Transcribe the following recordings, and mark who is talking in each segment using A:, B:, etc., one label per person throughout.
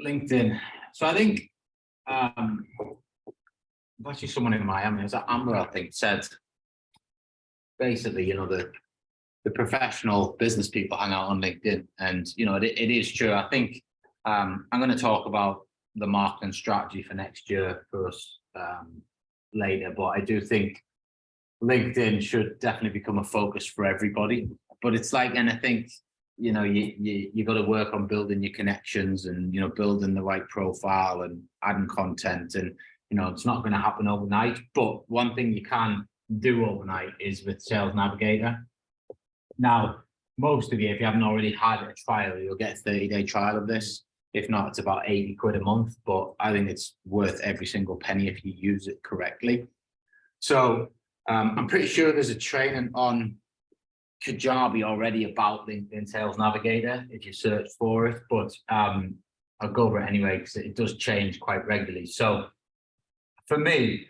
A: LinkedIn. So I think actually someone in Miami, is that Amber, I think, said basically, the professional business people hang out on LinkedIn, and it is true. I think I'm going to talk about the marketing strategy for next year for us later, but I do think LinkedIn should definitely become a focus for everybody. But it's like, and I think you got to work on building your connections and building the right profile and adding content, and it's not going to happen overnight. But one thing you can do overnight is with Sales Navigator. Now, most of you, if you haven't already had a trial, you'll get a 30-day trial of this. If not, it's about 80 quid a month, but I think it's worth every single penny if you use it correctly. So I'm pretty sure there's a training on Kajabi already about LinkedIn Sales Navigator if you search for it, but I'll go over it anyway because it does change quite regularly. So for me,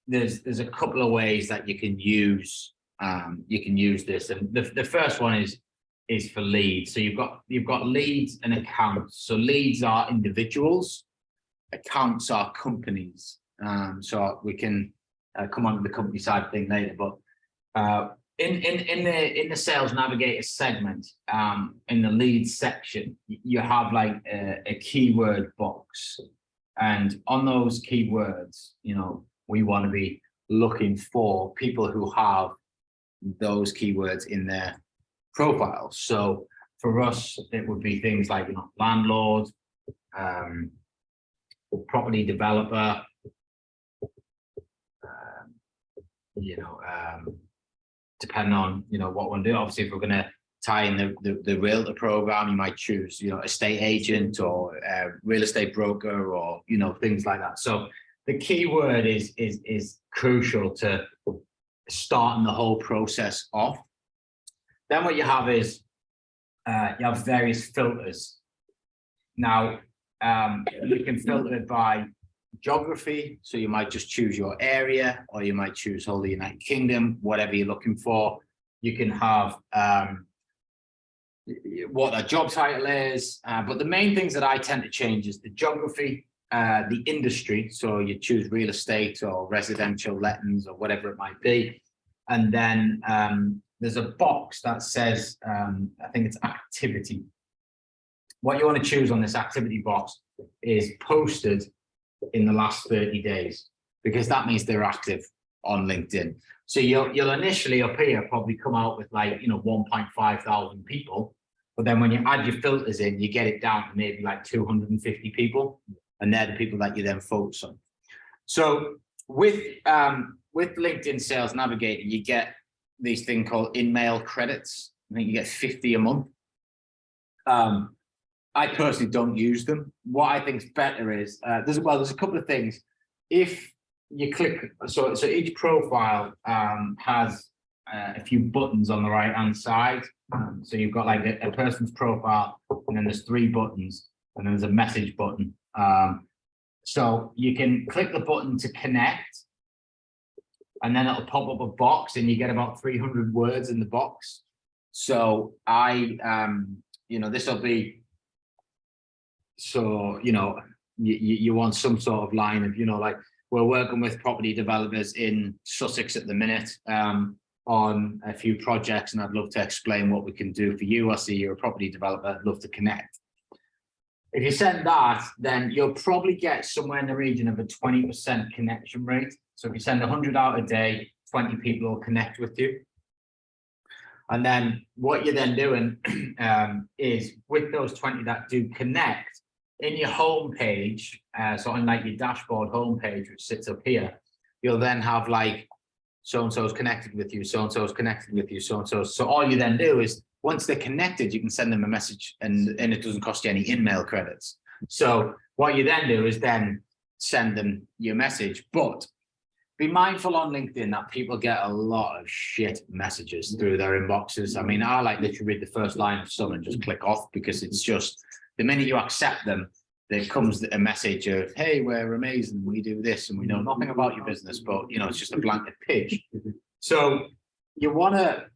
A: there's a couple of ways that you can use this, and the first one is for leads. So you've got leads and accounts. So leads are individuals, accounts are companies. So we can come on to the company side thing later, but in the Sales Navigator segment, in the leads section, you have like a keyword box, and on those keywords, we want to be looking for people who have those keywords in their profile. So for us, it would be things like landlord, property developer, depending on what we want to do. Obviously, if we're going to tie in the realtor program, you might choose estate agent or real estate broker, or things like that. So the keyword is crucial to starting the whole process off. Then what you have is you have various filters. Now you can filter it by geography, so you might just choose your area, or you might choose whole of the United Kingdom, whatever you're looking for. You can have what their job title is, but the main things that I tend to change is the geography, the industry, so you choose real estate or residential lettings or whatever it might be, and then there's a box that says I think it's activity. What you want to choose on this activity box is posted in the last 30 days, because that means they're active on LinkedIn. So you'll initially up here probably come out with like 1.5 thousand people, but then when you add your filters in, you get it down to maybe like 250 people, and they're the people that you then focus on. So with LinkedIn Sales Navigator, you get these thing called in-mail credits. I think you get 50 a month. I personally don't use them. What I think is better is there's a couple of things. If you click, so each profile has a few buttons on the right hand side. So you've got like a person's profile, and then there's 3 buttons, and then there's a message button. So you can click the button to connect, and then it'll pop up a box, and you get about 300 words in the box. So this will be, so you want some sort of line of like, we're working with property developers in Sussex at the minute on a few projects, and I'd love to explain what we can do for you. I see you're a property developer, I'd love to connect. If you send that, then you'll probably get somewhere in the region of a 20% connection rate. So if you send 100 out a day, 20 people will connect with you. And then what you're then doing is with those 20 that do connect, in your home page, so on like your dashboard homepage, which sits up here, you'll then have like so-and-so is connected with you, so-and-so is connected with you, so-and-so. So all you then do is, once they're connected, you can send them a message, and it doesn't cost you any in-mail credits. So what you then do is then send them your message. But be mindful on LinkedIn that people get a lot of shit messages through their inboxes. I mean, I like literally read the first line of some and just click off, because it's just, the minute you accept them, there comes a message of, hey, we're amazing, we do this, and we know nothing about your business, but it's just a blanket pitch. So you want to,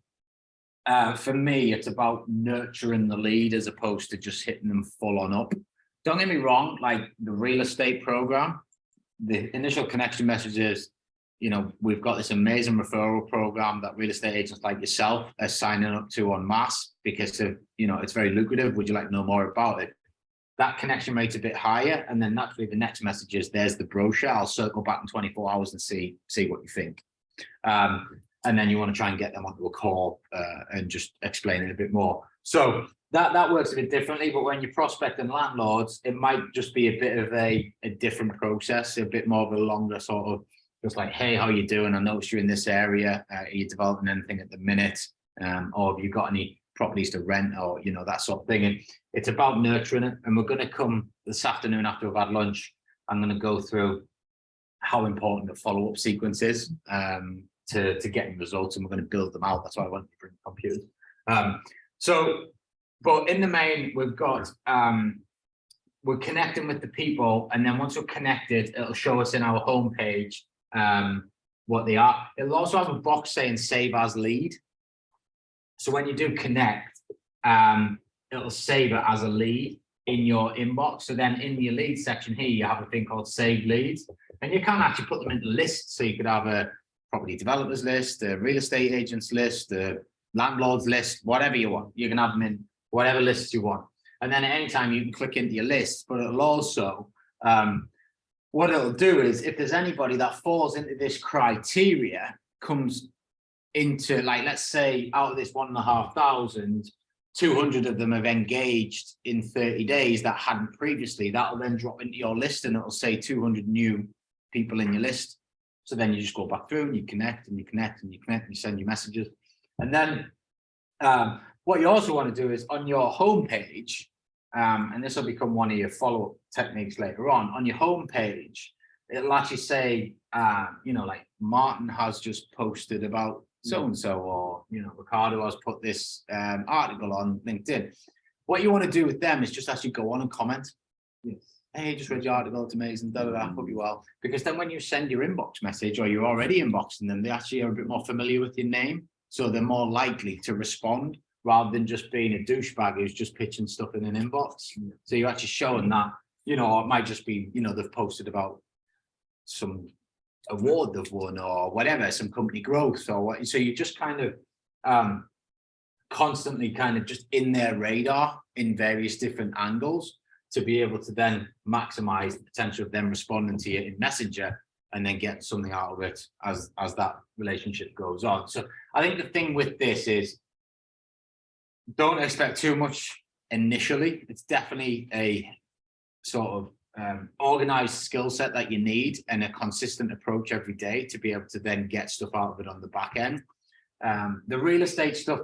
A: for me, it's about nurturing the lead as opposed to just hitting them full on up. don't get me wrong, like the real estate program, the initial connection messages, we've got this amazing referral program that real estate agents like yourself are signing up to en masse because of, it's very lucrative. Would you like to know more about it? That connection rate's a bit higher. And then naturally the next message is, there's the brochure. I'll circle back in 24 hours and see what you think. And then you want to try and get them onto a call and just explain it a bit more. So that works a bit differently, but when you're prospecting landlords, it might just be a bit of a different process, a bit more of a longer sort of, just like, hey, how you doing? I noticed you're in this area. Are you developing anything at the minute? Or have you got any properties to rent, or, that sort of thing. And it's about nurturing it. And we're going to come this afternoon after we've had lunch. I'm going to go through how important the follow-up sequence is to getting results, and we're going to build them out. That's why I want to bring computers. But in the main, we've got, we're connecting with the people, and then once we're connected, it'll show us in our homepage what they are. It'll also have a box saying save as lead. So when you do connect, it'll save it as a lead in your inbox. So then in your lead section here, you have a thing called save leads, and you can actually put them into lists. So you could have a property developers list, a real estate agents list, a landlords list, whatever you want. You can have them in whatever lists you want. And then at any time you can click into your list, but it'll also, what it'll do is, if there's anybody that falls into this criteria, comes into, like, let's say out of this 1,500, 200 of them have engaged in 30 days that hadn't previously, that'll then drop into your list, and it'll say 200 new people in your list. So then you just go back through and you connect and you connect and you connect and you send your messages. And then what you also want to do is on your homepage, and this will become one of your follow-up techniques later on your homepage, it'll actually say, like Martin has just posted about so-and-so, or, Ricardo has put this article on LinkedIn. What you want to do with them is just actually go on and comment. Yes. Hey, just read your article, it's amazing, hope you well. Because then when you send your inbox message, or you're already inboxing them, they actually are a bit more familiar with your name. So they're more likely to respond, rather than just being a douchebag who's just pitching stuff in an inbox. So you're actually showing that, it might just be, they've posted about some award they've won or whatever, some company growth or what. So you just kind of constantly kind of just in their radar in various different angles, to be able to then maximize the potential of them responding to you in Messenger, and then get something out of it as that relationship goes on. So I think the thing with this is, don't expect too much initially. It's definitely a sort of organized skill set that you need, and a consistent approach every day to be able to then get stuff out of it on the back end. The real estate stuff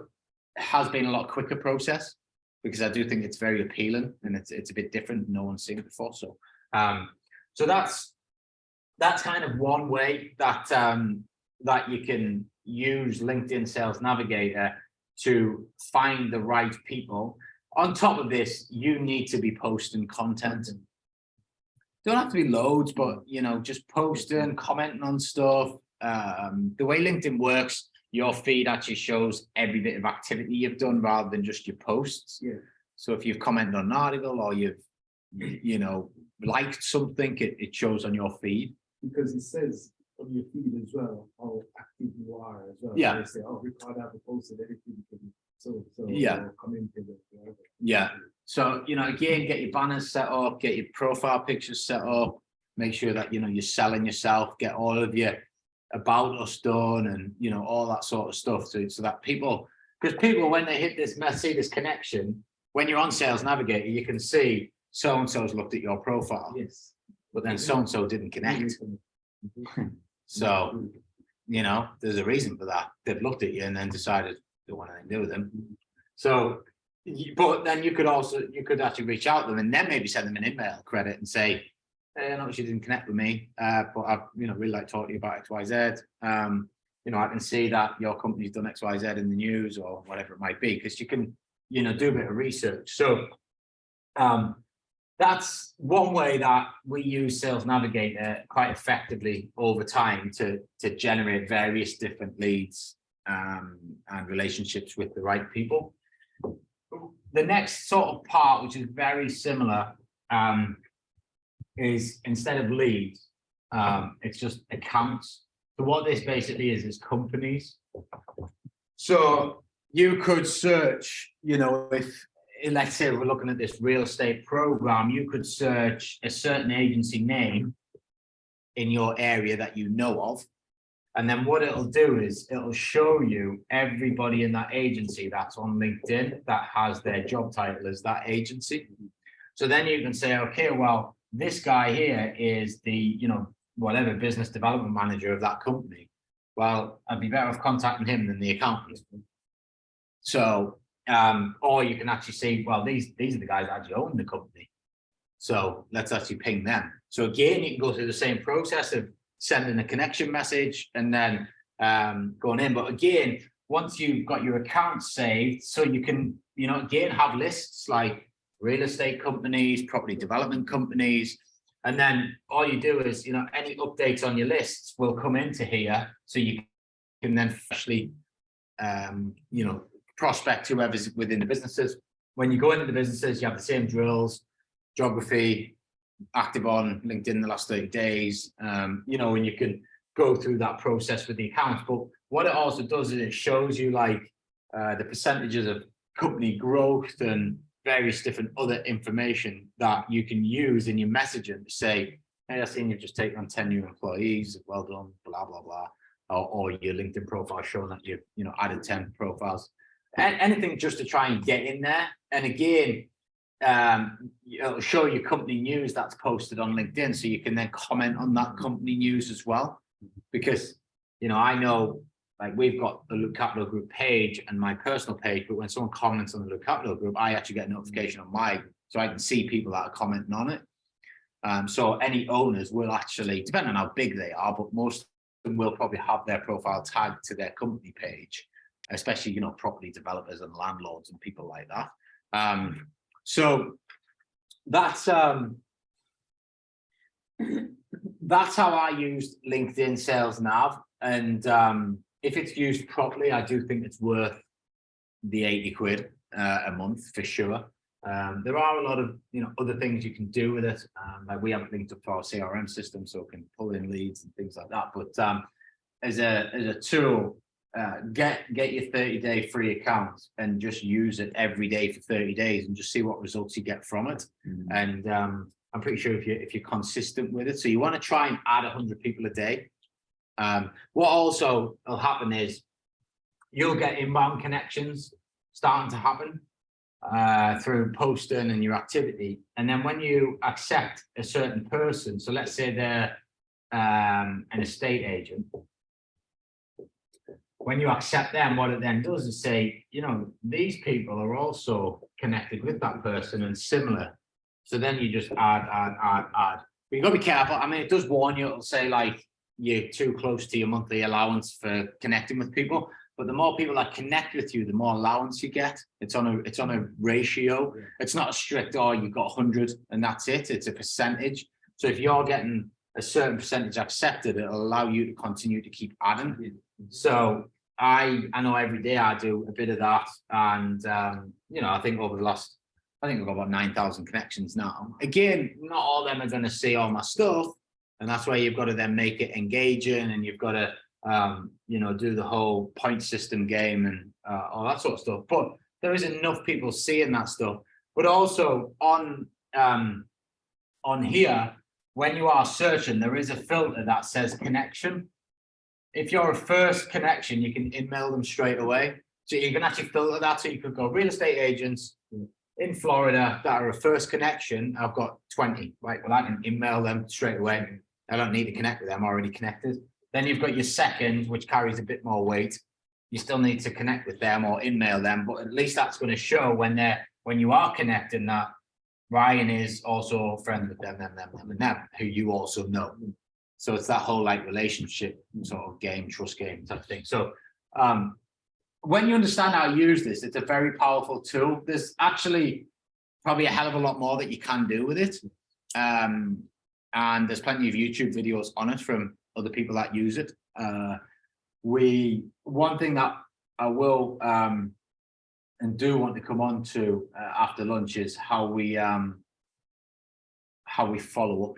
A: has been a lot quicker process, because I do think it's very appealing, and it's a bit different. No one's seen it before. So that's kind of one way that that you can use LinkedIn Sales Navigator to find the right people. On top of this, you need to be posting content. Don't have to be loads, but just posting, commenting on stuff. The way LinkedIn works, your feed actually shows every bit of activity you've done rather than just your posts. Yeah. So if you've commented on an article, or you've liked something, it shows on your feed. Because it says on your feed as well how active you are as well. Yeah. They say, oh, Ricardo hasn't posted anything. So yeah. Commented. Yeah. So, again, get your banners set up, get your profile pictures set up, make sure that, you're selling yourself, get all of your about us done, and, all that sort of stuff. So that people, because people, when they hit this, see this connection, when you're on Sales Navigator, you can see so-and-so's looked at your profile. Yes. But then so-and-so didn't connect. So, there's a reason for that. They've looked at you and then decided they want anything to do with them. So, but then you could actually reach out to them and then maybe send them an email credit and say, hey, I noticed you didn't connect with me, but I've, really like talking to you about XYZ. I can see that your company's done XYZ in the news or whatever it might be, because you can, do a bit of research. So, that's one way that we use Sales Navigator quite effectively over time to generate various different leads and relationships with the right people. The next sort of part, which is very similar, is instead of leads, it's just accounts. So what this basically is companies. So you could search, you know, if let's say we're looking at this real estate program, you could search a certain agency name in your area that you know of. And then what it'll do is it'll show you everybody in that agency that's on LinkedIn that has their job title as that agency. So then you can say, okay, well, this guy here is the, you know, whatever business development manager of that company. Well, I'd be better off contacting him than the accountant. So, or you can actually say, well, these are the guys that actually own the company. So let's actually ping them. So again, you can go through the same process of sending a connection message and then going in. But again, once you've got your account saved, so you can, you know, again, have lists like real estate companies, property development companies. And then all you do is, you know, any updates on your lists will come into here. So you can then freshly, you know, prospect whoever's within the businesses. When you go into the businesses, you have the same drills, geography, active on LinkedIn the last 30 days, you know, and you can go through that process with the accounts. But what it also does is it shows you like the percentages of company growth and various different other information that you can use in your messaging to say, hey, I've seen you've just taken on 10 new employees, well done, blah, blah, blah. Or your LinkedIn profile showing that you've, you know, added 10 profiles. And anything just to try and get in there. And again, it'll show you company news that's posted on LinkedIn, so you can then comment on that company news as well. Because, you know, I know, like, we've got the Loop Capital Group page and my personal page, but when someone comments on the Loop Capital Group, I actually get a notification on my, so I can see people that are commenting on it. So any owners will actually, depending on how big they are, but most of them will probably have their profile tagged to their company page, especially, you know, property developers and landlords and people like that. So that's how I used LinkedIn Sales Nav. And if it's used properly, I do think it's worth the 80 quid a month for sure. There are a lot of, you know, other things you can do with it. Like we have it linked up to our CRM system, so it can pull in leads and things like that. But as a tool, get your 30-day free account and just use it every day for 30 days and just see what results you get from it. And I'm pretty sure if you're consistent with it, so you want to try and add 100 people a day. What also will happen is you'll get inbound connections starting to happen through posting and your activity. And then when you accept a certain person, so let's say they're an estate agent, when you accept them, what it then does is say, you know, these people are also connected with that person and similar. So then you just add. But you've got to be careful. I mean, it does warn you. It'll say like you're too close to your monthly allowance for connecting with people. But the more people that connect with you, the more allowance you get. It's on a ratio. It's not a strict, oh, you've got 100 and that's it. It's a percentage. So if you're getting a certain percentage accepted, it'll allow you to continue to keep adding. So I know every day I do a bit of that. And, you know, I think over the last, I think we've got about 9,000 connections now. Again, not all of them are going to see all my stuff. And that's why you've got to then make it engaging, and you've got to, you know, do the whole point system game and all that sort of stuff. But there is enough people seeing that stuff. But also on here, when you are searching, there is a filter that says connection. If you're a first connection, you can email them straight away. So you can actually filter that. So you could go real estate agents in Florida that are a first connection. I've got 20, right? Well, I can email them straight away. I don't need to connect with them, already connected. Then you've got your second, which carries a bit more weight. You still need to connect with them or email them, but at least that's going to show when you are connecting that Ryan is also friends with them, and them, who you also know. So it's that whole like relationship sort of game, trust game type of thing. So when you understand how to use this, it's a very powerful tool. There's actually probably a hell of a lot more that you can do with it. And there's plenty of YouTube videos on it from other people that use it. One thing that I will and do want to come on to after lunch is how we how we follow up,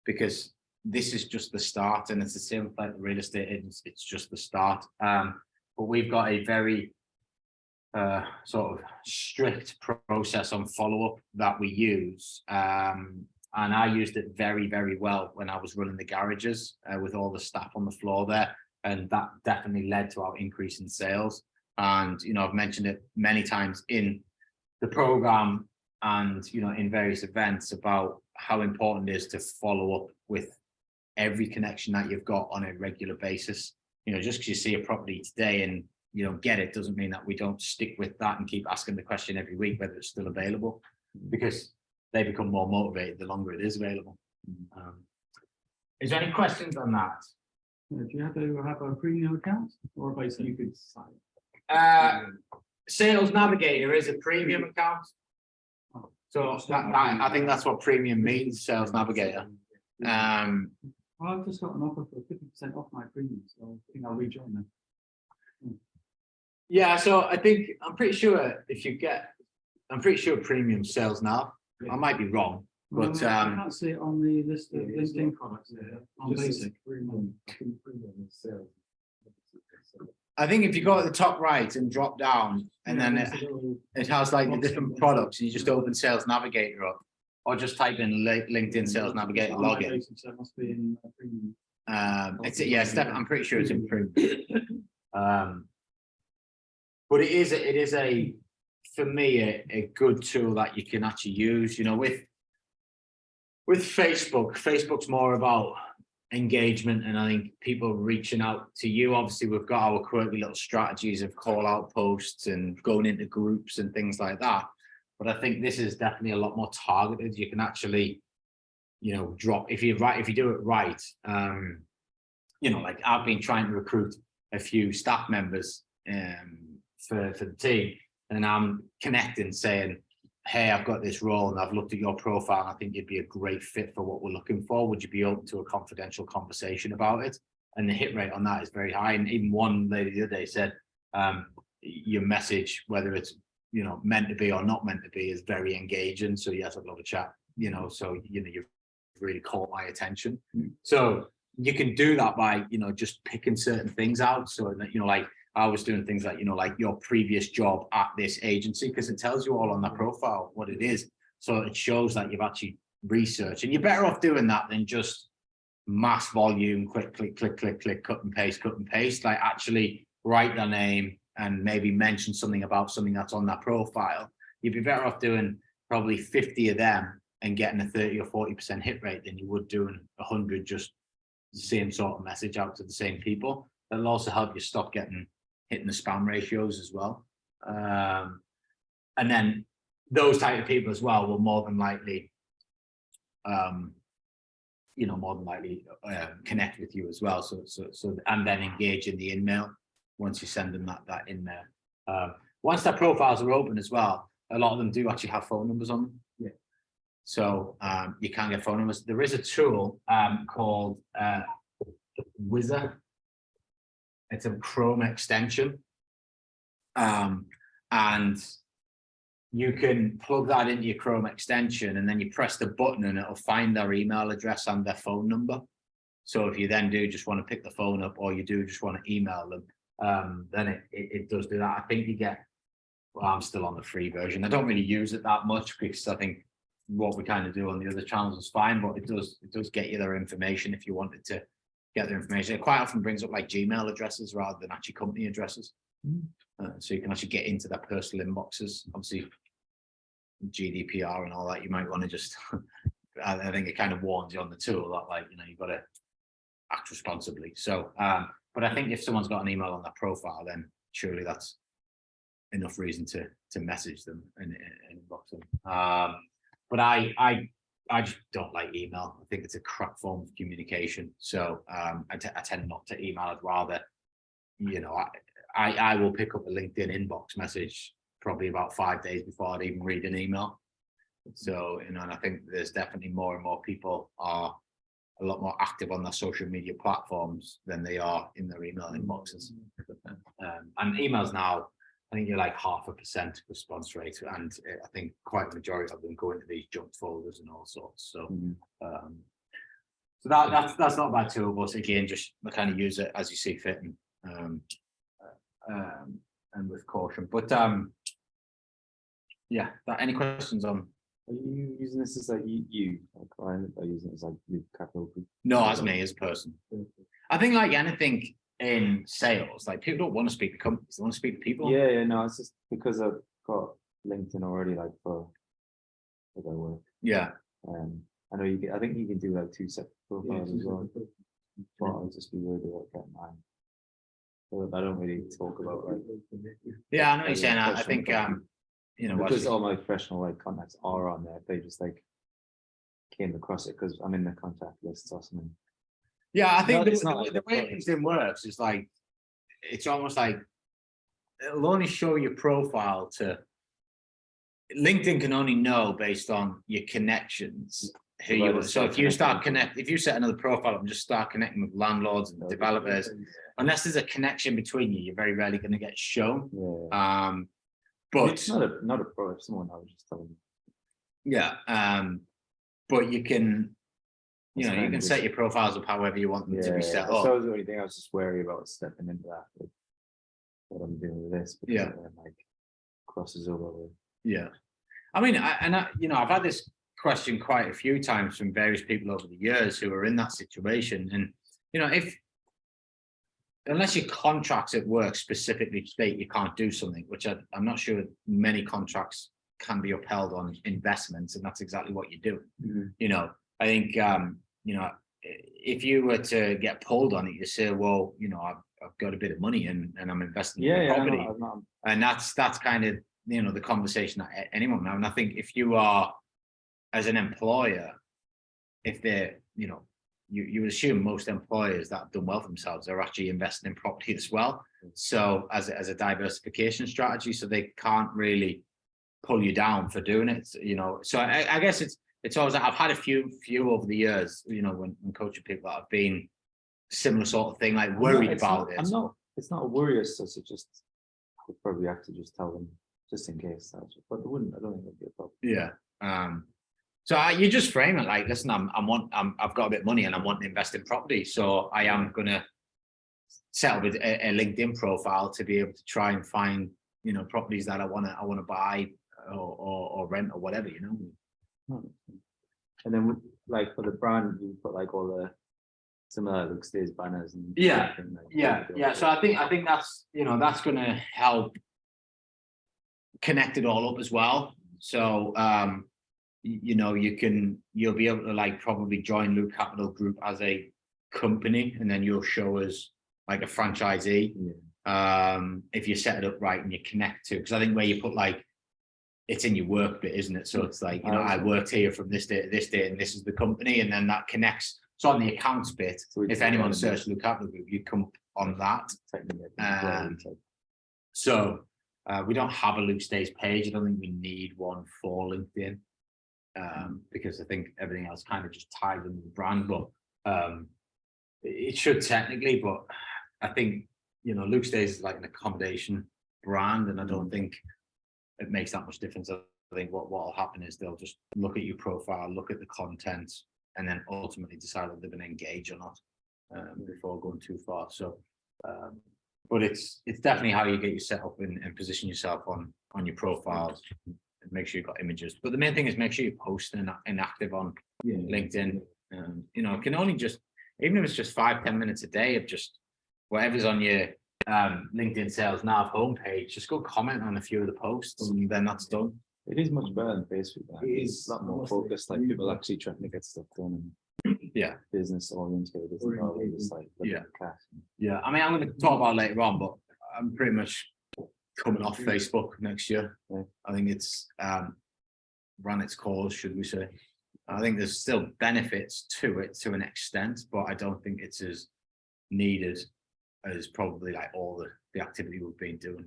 A: because this is just the start, and it's the same with like the real estate agents. It's just the start. But we've got a very sort of strict process on follow-up that we use. And I used it very, very well when I was running the garages with all the staff on the floor there. And that definitely led to our increase in sales. And, you know, I've mentioned it many times in the program and, you know, in various events about how important it is to follow up with every connection that you've got on a regular basis. You know, just because you see a property today and you don't get it doesn't mean that we don't stick with that and keep asking the question every week whether it's still available, because they become more motivated the longer it is available. Is there any questions on that?
B: Do you have to have a premium account, or basically you could sign?
A: Sales Navigator is a premium account. So I think that's what premium means, Sales Navigator.
B: Well, I've just got an offer for 50% off my premium, so I think I'll rejoin them.
A: Yeah, so I'm pretty sure premium sales now. I might be wrong, but
B: I can't see it on the list of LinkedIn products there. On basic.
A: I think if you go at the top right and drop down, and then it has like the different products, and you just open Sales Navigator up, or just type in LinkedIn Sales Navigator login.
B: So it must be in premium.
A: It's definitely, I'm pretty sure it's in premium. But it is a for me a good tool that you can actually use. You know, with Facebook's more about engagement, and I think people reaching out to you. Obviously, we've got our quirky little strategies of call out posts and going into groups and things like that. But I think this is definitely a lot more targeted. You can actually, you know, drop if you do it right. You know, like I've been trying to recruit a few staff members for the team, and I'm connecting saying, hey, I've got this role and I've looked at your profile and I think you'd be a great fit for what we're looking for. Would you be open to a confidential conversation about it? And the hit rate on that is very high. And even one lady the other day said, your message, whether it's, you know, meant to be or not meant to be, is very engaging. So yes, I'd love a chat, you know, so, you know, you've really caught my attention. So you can do that by, you know, just picking certain things out. So that, you know, like I was doing things like, you know, like your previous job at this agency, because it tells you all on that profile what it is. So it shows that you've actually researched, and you're better off doing that than just mass volume, click, click, click, click, click, cut and paste, like actually write their name and maybe mention something about something that's on that profile. You'd be better off doing probably 50 of them and getting a 30 or 40% hit rate than you would doing 100 just the same sort of message out to the same people. That'll also help you stop hitting the spam ratios as well. And then those type of people as well will more than likely, you know, connect with you as well. So and then engage in the email once you send them that in there. Once their profiles are open as well, a lot of them do actually have phone numbers on them. Yeah. So you can get phone numbers. There is a tool called Wizard. It's a Chrome extension. And you can plug that into your Chrome extension, and then you press the button and it'll find their email address and their phone number. So if you then do just want to pick the phone up, or you do just want to email them, then it does do that. I think you get, well, I'm still on the free version. I don't really use it that much because I think what we kind of do on the other channels is fine, but it does get you their information if you wanted to get their information. It quite often brings up like Gmail addresses rather than actually company addresses. So you can actually get into their personal inboxes. Obviously, GDPR and all that, you might want to just, I think it kind of warns you on the tool that, like, you know, you've got to act responsibly. So, but I think if someone's got an email on their profile, then surely that's enough reason to message them and inbox them. But I just don't like email. I think it's a crap form of communication. So I tend not to email. I'd rather, you know, I will pick up a LinkedIn inbox message probably about 5 days before I'd even read an email. So, you know, and I think there's definitely more and more people are a lot more active on their social media platforms than they are in their email inboxes. And emails now, I think you're like 0.5% response rate, and I think quite a majority of them go into these junk folders and all sorts. So, so that's not bad too. But again, just kind of use it as you see fit, and with caution. But yeah. Any questions on?
C: Are you using this as like you like client? Are you using it as like your capital group?
A: No, as me as a person. I think like anything in sales, like people don't want to speak to companies; they want to speak to people.
C: Yeah, no, it's just because I've got LinkedIn already, like for their work.
A: Yeah.
C: I know you can. I think you can do like 2 separate profiles as well. But I'll just be worried about getting mine. So I don't really talk about like.
A: Yeah, I know what you're saying. I think you know,
C: because all my professional like contacts are on there. They just like came across it because I'm in the contact list or something.
A: Yeah, I think
C: it's not
A: the way LinkedIn works is like, it's almost like it'll only show your profile to LinkedIn can only know based on your connections who you. So if you if you set another profile up and just start connecting with landlords and developers, unless there's a connection between you, you're very rarely going to get shown.
C: Yeah.
A: But
C: it's not a pro. If someone I was just telling you.
A: Yeah. But you can. You know, you can set your profiles up however you want them to be set up.
C: So that was the only thing I was just wary about stepping into that. Like, what I'm doing with this, because it, like crosses over with.
A: Yeah, I mean, you know, I've had this question quite a few times from various people over the years who are in that situation, and you know, unless your contracts at work specifically state you can't do something, which I'm not sure many contracts can be upheld on investments, and that's exactly what you're doing. You know. I think, you know, if you were to get pulled on it, you say, well, you know, I've got a bit of money and I'm investing in property. And that's kind of, you know, the conversation at anyone now. And I think if you are, as an employer, if they're, you know, you would assume most employers that have done well for themselves are actually investing in property as well. So as a diversification strategy, so they can't really pull you down for doing it, you know. So I guess it's always, I've had a few over the years, you know, when coaching people that have been similar sort of thing, like worried about it.
C: It's not a worry as such. It just, I would probably have to just tell them just in case. But I don't think it'd be a problem.
A: Yeah. So you just frame it like, listen, I've got a bit of money and I want to invest in property. So I am going to set up a LinkedIn profile to be able to try and find, you know, properties that I want to buy or rent or whatever, you know.
C: And then like for the brand, you put like all the similar Luke Stays banners and
A: yeah. So I think that's, you know, that's going to help connect it all up as well. So you know, you'll be able to like probably join Luke Capital Group as a company, and then you'll show us like a franchisee. If you set it up right and you connect to, because I think where you put like, it's in your work bit, isn't it? So it's like, you know, I worked here from this day to this day, and this is the company, and then that connects. So on the accounts bit, if anyone searches Luke Capital Group, you come on that. So we don't have a Luke Stays page. I don't think we need one for LinkedIn, because I think everything else kind of just ties into the brand. But it should technically, but I think, you know, Luke Stays is like an accommodation brand, and I don't think it makes that much difference. I think what will happen is they'll just look at your profile, look at the content, and then ultimately decide if they're going to engage or not before going too far. So, but it's definitely how you get you set up and position yourself on your profiles, and make sure you've got images. But the main thing is make sure you're posting and active on LinkedIn. You know, it can only just, even if it's just 5-10 minutes a day of just whatever's on your LinkedIn Sales Nav homepage, just go comment on a few of the posts, and then that's done.
C: It is much better than Facebook. It is a lot more focused, like people actually trying to get stuff done and business oriented.
A: I mean, I'm going to talk about it later on, but I'm pretty much coming off Facebook next year. I think it's ran its course, should we say. I think there's still benefits to it to an extent, but I don't think it's as needed as probably like all the activity we've been doing.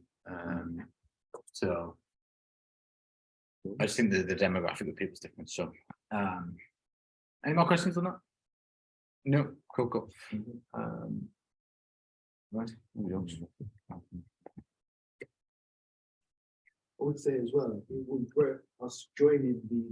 A: So I just think the demographic of people is different. So any more questions on that? No, cool. Right.
D: would say as well, it would worth us joining the